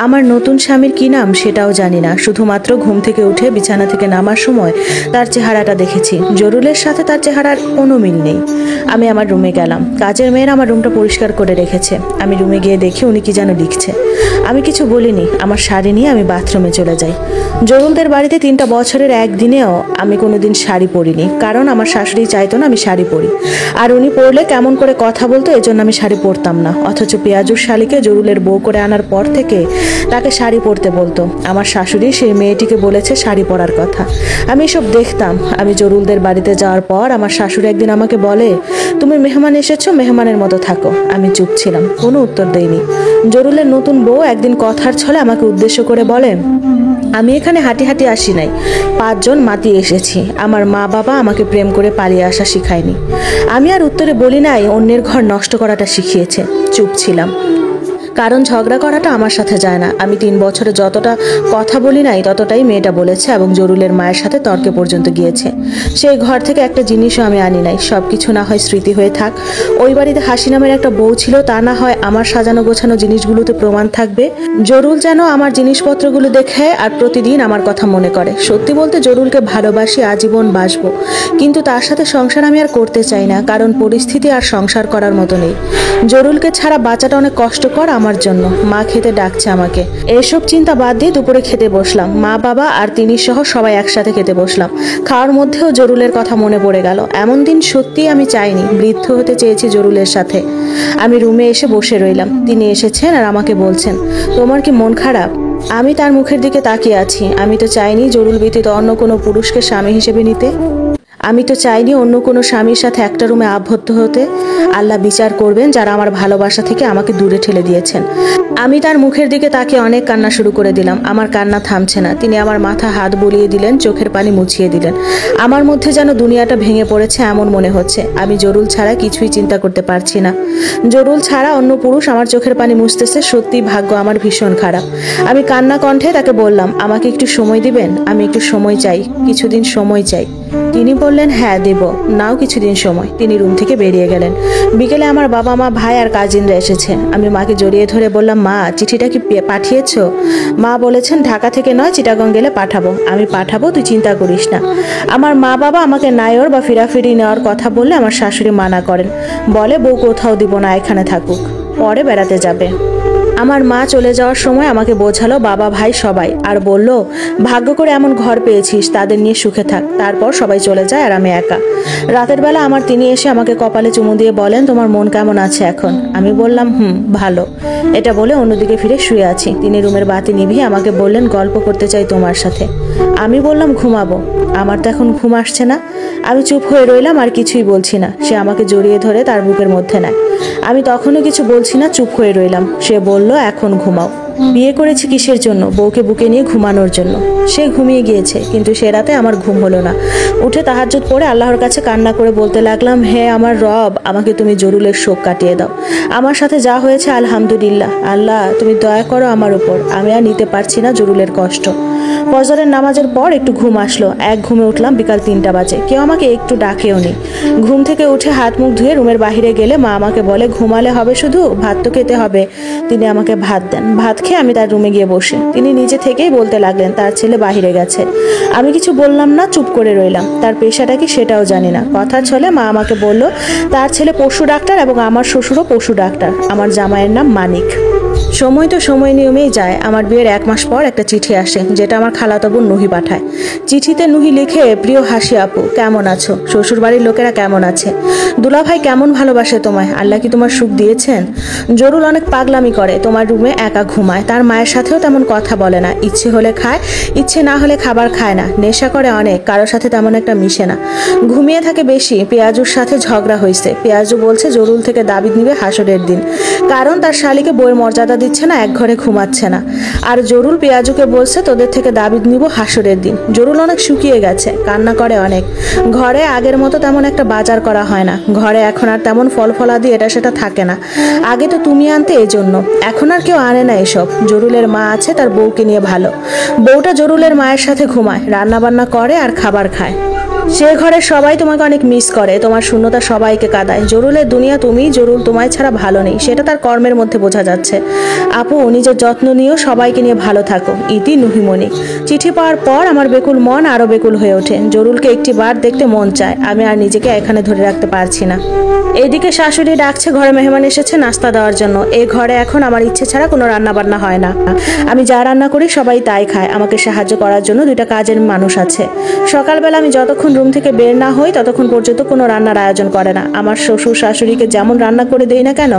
আমার নতুন স্বামীর কি নাম সেটাও জানি না, শুধুমাত্র ঘুম থেকে উঠে বিছানা থেকে নামার সময় তার চেহারাটা দেখেছি। জরুলের সাথে তার চেহারার কোনো মিল নেই। আমি আমার রুমে গেলাম। কাজের মেয়েরা আমার রুমটা পরিষ্কার করে রেখেছে। আমি রুমে গিয়ে দেখি উনি কি যেন লিখছে। আমি কিছু বলিনি, আমার শাড়ি নিয়ে আমি বাথরুমে চলে যাই। জরুলদের বাড়িতে 3টা বছরের একদিনেও আমি কোনোদিন শাড়ি পরিনি, কারণ আমার শাশুড়ি চাইতো না আমি শাড়ি পরি, আর উনি পরলে কেমন করে কথা বলতো, এজন্য আমি শাড়ি পরতাম না। অথচ পেঁয়াজুর শালিকে জরুলের বউ করে আনার পর থেকে তাকে শাড়ি পরতে বলতো। আমার শাশুড়ি সেই মেয়েটিকে বলেছে শাড়ি পরার কথা। আমি এসব দেখতাম। আমি জরুলদের বাড়িতে যাওয়ার পর আমার শাশুড়ি একদিন আমাকে বলে, তুমি মেহমান এসেছো, মেহমানের মতো থাকো। আমি চুপ ছিলাম, কোনো উত্তর দেইনি। জরুলের নতুন বউ একদিন কথার ছলে আমাকে উদ্দেশ্য করে বলে, আমি এখানে হাঁটি হাঁটি আসি নাই, 5 জন মাতিয়ে এসেছি। আমার মা বাবা আমাকে প্রেম করে পালিয়ে আসা শিখায়নি। আমি আর উত্তরে বলি নাই, অন্যের ঘর নষ্ট করাটা শিখিয়েছে। চুপ ছিলাম, কারণ ঝগড়া করাটা আমার সাথে যায় না। আমি 3 বছরে যতটা কথা বলি নাই ততটাই মেয়েটা বলেছে, এবং জরুলের মায়ের সাথে তর্কে পর্যন্ত গিয়েছে। সেই ঘর থেকে একটা জিনিসও আমি আনি নাই। সব কিছু না হয় স্মৃতি হয়ে থাক। ওই বাড়িতে হাসি নামের একটা বউ ছিল, তা না হয় আমার সাজানো গোছানো জিনিসগুলোতে প্রমাণ থাকবে। জরুল যেন আমার জিনিসপত্রগুলো দেখে আর প্রতিদিন আমার কথা মনে করে। সত্যি বলতে জরুলকে ভালোবাসি, আজীবন বাসবো, কিন্তু তার সাথে সংসার আমি আর করতে চাই না, কারণ পরিস্থিতি আর সংসার করার মতো নেই। জরুলকে ছাড়া বাঁচাটা অনেক কষ্টকর আমার জন্য। মা খেতে ডাকছে আমাকে। এসব চিন্তা বাদ দিয়ে দুপুরে খেতে বসলাম। মা বাবা আর তিনি সহ সবাই একসাথে খেতে বসলাম। খাওয়ার মধ্যেও জরুলের কথা মনে পড়ে গেল। এমন দিন সত্যিই আমি চাইনি। বৃদ্ধ হতে চেয়েছি জরুলের সাথে। আমি রুমে এসে বসে রইলাম। তিনি এসেছেন আর আমাকে বলছেন, তোমার কি মন খারাপ? আমি তার মুখের দিকে তাকিয়ে আছি। আমি তো চাইনি জরুল ব্যতীত অন্য কোনো পুরুষকে স্বামী হিসেবে নিতে। আমি তো চাইনি অন্য কোনো স্বামীর সাথে একটা রুমে আবদ্ধ হতে। আল্লাহ বিচার করবেন যারা আমার ভালোবাসা থেকে আমাকে দূরে ঠেলে দিয়েছেন। আমি তার মুখের দিকে তাকিয়ে অনেক কান্না শুরু করে দিলাম। আমার কান্না থামছে না। তিনি আমার মাথা হাত বুলিয়ে দিলেন, চোখের পানি মুছিয়ে দিলেন। আমার মধ্যে যেন দুনিয়াটা ভেঙে পড়েছে এমন মনে হচ্ছে। আমি জরুল ছাড়া কিছুই চিন্তা করতে পারছি না। জরুল ছাড়া অন্য পুরুষ আমার চোখের পানি মুছতেছে। সত্যি ভাগ্য আমার ভীষণ খারাপ। আমি কান্না কণ্ঠে তাকে বললাম, আমাকে একটু সময় দিবেন? আমি একটু সময় চাই, কিছুদিন সময় চাই। তিনি বললেন, হ্যাঁ দেব, নাও কিছুদিন সময়। তিনি রুম থেকে বেরিয়ে গেলেন। বিকেলে আমার বাবা মা ভাই আর কাজিনরা এসেছে। আমি মাকে জড়িয়ে ধরে বললাম, মা চিঠিটা কি পাঠিয়েছো? মা বলেছেন ঢাকা থেকে নয়, চিটাগং গেলে পাঠাবো। আমি পাঠাবো, তুই চিন্তা করিস না। আমার মা বাবা আমাকে নায়র বা ফিরাফিরি নেওয়ার কথা বললে আমার শাশুড়ি মানা করেন, বলে বউ কোথাও দিব না, এখানে থাকুক, পরে বেড়াতে যাবে। আমার মা চলে যাওয়ার সময় আমাকে বোঝালো বাবা ভাই সবাই, আর বলল, ভাগ্য করে এমন ঘর পেয়েছিস, তাদের নিয়ে সুখে থাক। তারপর সবাই চলে যায় আর আমি একা। রাতের বেলা আমার তিনি এসে আমাকে কপালে চুমু দিয়ে বলেন, তোমার মন কেমন আছে এখন? আমি বললাম, ভালো। এটা বলে অন্যদিকে ফিরে শুয়ে আছি। তিনি রুমের বাতি নিভিয়ে আমাকে বললেন, গল্প করতে চাই তোমার সাথে। আমি বললাম, ঘুমাবো। আমার তো এখন ঘুম আসছে না। আমি চুপ হয়ে রইলাম, আর কিছুই বলছি না। সে আমাকে জড়িয়ে ধরে তার বুকের মধ্যে নেয়। আমি তখনও কিছু বলছি না, চুপ হয়ে রইলাম। সে বলল, এখন ঘুমাও। বিয়ে করেছি কিসের জন্য? বউকে বুকে নিয়ে ঘুমানোর জন্য। সে ঘুমিয়ে গিয়েছে, কিন্তু সে রাতে আমার ঘুম হলো না। উঠে তাহাজ্জুদ পড়ে আল্লাহর কাছে কান্না করে বলতে লাগলাম, হে আমার রব, আমাকে তুমি জরুলের শোক কাটিয়ে দাও। আমার সাথে যা হয়েছে আলহামদুলিল্লাহ। আল্লাহ তুমি দয়া করো আমার উপর। আমি আর নিতে পারছি না জরুলের কষ্ট। ফজরের নামাজের পর একটু ঘুম আসলো। এক ঘুমে উঠলাম বিকাল 3টা বাজে। কেউ আমাকে একটু ডাকেও নি। ঘুম থেকে উঠে হাত মুখ ধুয়ে রুমের বাহিরে গেলে মা আমাকে বলে, ঘুমালে হবে শুধু, ভাত তো খেতে হবে। তিনি আমাকে ভাত দেন। ভাত খেয়ে আমি তার রুমে গিয়ে বসি। তিনি নিজে থেকেই বলতে লাগলেন তার ছেলে বাহিরে গেছে। আমি কিছু বললাম না, চুপ করে রইলাম। তার পেশাটা কি সেটাও জানি না। কথা ছলে মা আমাকে বলল, তার ছেলে পশু ডাক্তার এবং আমার শ্বশুরও পশু ডাক্তার। আমার জামাইয়ের নাম মানিক। সময় তো সময় নিয়মেই যায়। আমার বিয়ের 1 মাস পর একটা চিঠি আসে, যেটা আমার খালাতো বোন নুহি পাঠায়। চিঠিতে নুহি লিখে, প্রিয় হাসি আপু, কেমন আছো? শ্বশুর বাড়ির লোকেরা কেমন আছে? দুলাভাই কেমন ভালোবাসে তোমায়? আল্লাহ কি তোমার সুখ দিয়েছেন? জরুল অনেক পাগলামি করে, তোমার রুমে একা ঘুমায়। তার মায়ের সাথেও তেমন কথা বলে না। ইচ্ছে হলে খায়, ইচ্ছে না হলে খাবার খায় না। নেশা করে অনেক, কারোর সাথে তেমন একটা মিশে না। ঘুমিয়ে থাকে বেশি। পেঁয়াজুর সাথে ঝগড়া হয়েছে। পেঁয়াজু বলছে জরুল থেকে দাবিদ নিবে হাসরের দিন, কারণ তার শালিকে বইয়ের মর্যাদা দিচ্ছে না, এক ঘরে ঘুমাচ্ছে না। আর জরুল পেঁয়াজুকে বলছে, তোদের থেকে দাবিদ নিব হাসরের দিন। জরুল অনেক শুকিয়ে গেছে, কান্না করে অনেক। ঘরে আগের মতো তেমন একটা বাজার করা হয় না। ঘরে এখন আর তেমন ফল ফলাদি এটা সেটা থাকে না। আগে তো তুমি আনতে, এই জন্য। এখন আর কেউ আনে না এসব। জরুলের মা আছে, তার বউকে নিয়ে ভালো। বউটা জরুলের মায়ের সাথে ঘুমায়, রান্না বান্না করে আর খাবার খায়। সে ঘরের সবাই তোমাকে অনেক মিস করে, তোমার শূন্যতা সবাইকে কাঁদায়। জরুলের দুনিয়া তুমি, জরুল তোমায় ছাড়া ভালো নেই, সেটা তার কর্মের মধ্যে বোঝা যাচ্ছে। আপু নিজের যত্ন নিয়েও সবাইকে নিয়ে ভালো থাকো। ইতি নুহিমণি। চিঠি পাওয়ার পর আমার বেকুল মন আরো বেকুল হয়ে ওঠে। জরুলকে একটি বার দেখতে মন চায়, আমি আর নিজেকে এখানে ধরে রাখতে পারছি না। এইদিকে শাশুড়ি ডাকছে, ঘরে মেহমান এসেছে নাস্তা দেওয়ার জন্য। এই ঘরে এখন আমার ইচ্ছে ছাড়া কোনো রান্না বান্না হয় না। আমি যা রান্না করি সবাই তাই খায়। আমাকে সাহায্য করার জন্য দুইটা কাজের মানুষ আছে। সকালবেলা আমি যতক্ষণ রুম থেকে বের না হই ততক্ষণ পর্যন্ত কোনো রান্নার আয়োজন করে না। আমার শ্বশুর শাশুড়িকে যেমন রান্না করে দেই না কেন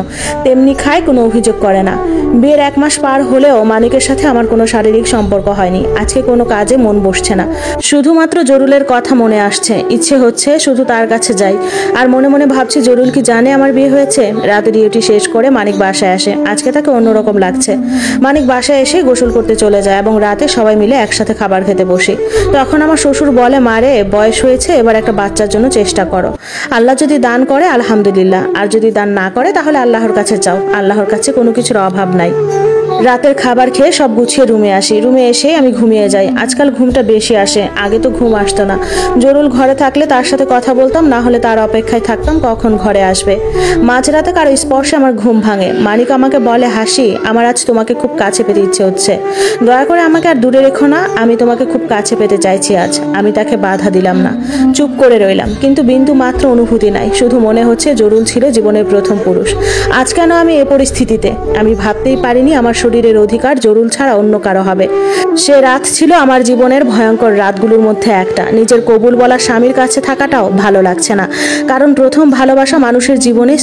তেমনি খায়, কোনো অভিযোগ করে না। বিয়ের 1 মাস পার হলেও মানিকের সাথে আমার কোনো শারীরিক সম্পর্ক হয়নি। আজকে কোনো কাজে মন বসছে না, শুধুমাত্র জরুলের কথা মনে আসছে। ইচ্ছে হচ্ছে শুধু তার কাছে যাই। আর মনে মনে ভাবছি জরুল কি জানে আমার বিয়ে হয়েছে? রাতে ডিউটি শেষ করে মানিক বাসায় আসে। আজকে তাকে অন্যরকম লাগছে। মানিক বাসায় এসে গোসল করতে চলে যায় এবং রাতে সবাই মিলে একসাথে খাবার খেতে বসি। তখন আমার শ্বশুর বলে, মারে বয়স হয়েছে, এবার একটা বাচ্চার জন্য চেষ্টা করো। আল্লাহ যদি দান করে আলহামদুলিল্লাহ, আর যদি দান না করে তাহলে আল্লাহর কাছে চাও। আল্লাহর কাছে কোনো কিছুর অভাব নাই। রাতের খাবার খেয়ে সব গুছিয়ে রুমে আসি। রুমে এসে আমি ঘুমিয়ে যাই। আজকাল ঘুমটা বেশি আসে, আগে তো ঘুম আসতো না। জরুল ঘরে থাকলে তার সাথে কথা বলতাম, না হলে তার অপেক্ষায় থাকতাম কখন ঘরে আসবে। মাঝরাতে কারো স্পর্শে আমার ঘুম ভাঙে। মানিক আমাকে বলে, হাসি আমার আজ তোমাকে খুব কাছে পেতে ইচ্ছে হচ্ছে, দয়া করে আমাকে আর দূরে রেখো না, আমি তোমাকে খুব কাছে পেতে চাইছি আজ। আমি তাকে বাধা দিলাম না, চুপ করে রইলাম। কিন্তু বিন্দু মাত্র অনুভূতি নাই, শুধু মনে হচ্ছে জরুল ছিল জীবনের প্রথম পুরুষ। আজ কেন আমি এ পরিস্থিতিতে? আমি ভাবতেই পারিনি আমার শরীরের অধিকার জরুল ছাড়া অন্য কারো হবে। সে রাত ছিল আমার জীবনের ভয়ঙ্কর রাতগুলোর মধ্যে একটা। নিজের কবুল বলা স্বামীর কাছে থাকাটাও ভালো লাগছে না, কারণ প্রথম ভালোবাসা মানুষের জীবনে